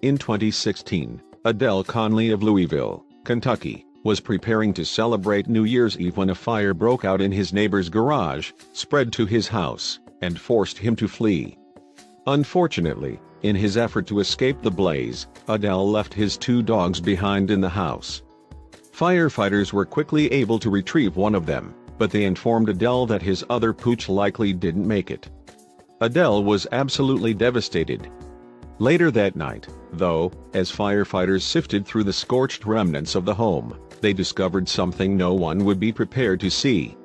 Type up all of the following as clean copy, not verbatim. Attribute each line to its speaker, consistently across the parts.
Speaker 1: In 2016, Adele Conley of Louisville, Kentucky, was preparing to celebrate New Year's Eve when a fire broke out in his neighbor's garage, spread to his house, and forced him to flee. Unfortunately, in his effort to escape the blaze, Adele left his 2 dogs behind in the house. Firefighters were quickly able to retrieve one of them, but they informed Adele that his other pooch likely didn't make it. Adele was absolutely devastated. Later that night, though, as firefighters sifted through the scorched remnants of the home, they discovered something no one would be prepared to see.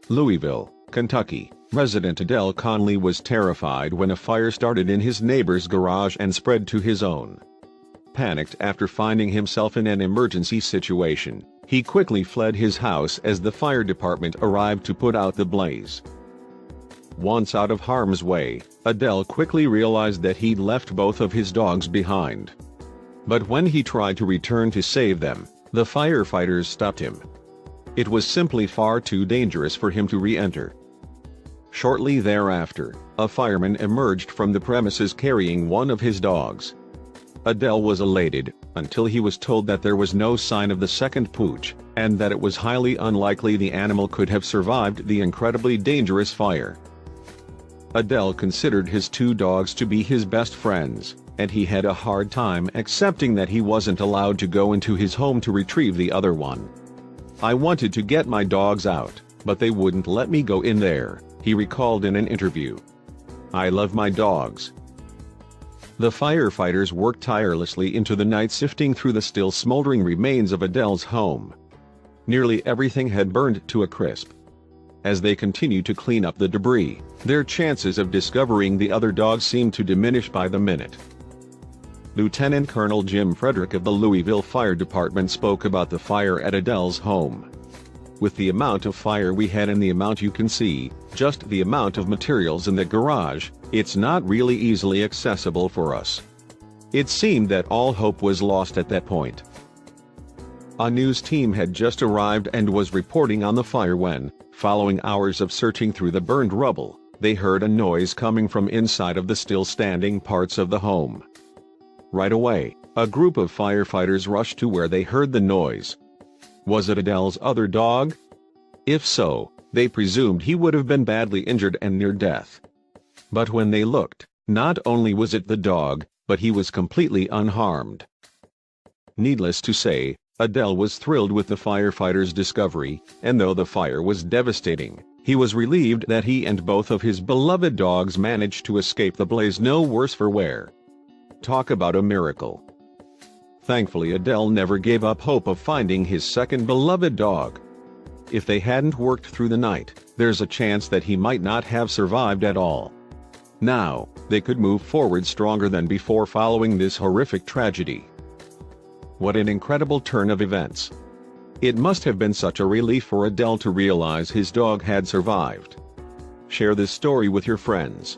Speaker 1: Louisville, Kentucky, resident Adele Conley was terrified when a fire started in his neighbor's garage and spread to his own. Panicked after finding himself in an emergency situation, he quickly fled his house as the fire department arrived to put out the blaze. Once out of harm's way, Adele quickly realized that he'd left both of his dogs behind. But when he tried to return to save them, the firefighters stopped him. It was simply far too dangerous for him to re-enter. Shortly thereafter, a fireman emerged from the premises carrying one of his dogs. Adele was elated, until he was told that there was no sign of the second pooch, and that it was highly unlikely the animal could have survived the incredibly dangerous fire. Adele considered his 2 dogs to be his best friends, and he had a hard time accepting that he wasn't allowed to go into his home to retrieve the other one. "I wanted to get my dogs out, but they wouldn't let me go in there," he recalled in an interview. "I love my dogs." The firefighters worked tirelessly into the night sifting through the still smoldering remains of Adele's home. Nearly everything had burned to a crisp. As they continued to clean up the debris, their chances of discovering the other dogs seemed to diminish by the minute. Lieutenant Colonel Jim Frederick of the Louisville Fire Department spoke about the fire at Adele's home. "With the amount of fire we had and the amount you can see, just the amount of materials in the garage, it's not really easily accessible for us. It seemed that all hope was lost at that point." A news team had just arrived and was reporting on the fire when, following hours of searching through the burned rubble, they heard a noise coming from inside of the still standing parts of the home. Right away, a group of firefighters rushed to where they heard the noise. Was it Adele's other dog? If so, they presumed he would have been badly injured and near death. But when they looked, not only was it the dog, but he was completely unharmed. Needless to say, Adele was thrilled with the firefighters' discovery, and though the fire was devastating, he was relieved that he and both of his beloved dogs managed to escape the blaze no worse for wear. Talk about a miracle. Thankfully, Adele never gave up hope of finding his second beloved dog. If they hadn't worked through the night, there's a chance that he might not have survived at all. Now, they could move forward stronger than before following this horrific tragedy. What an incredible turn of events. It must have been such a relief for Adele to realize his dog had survived. Share this story with your friends.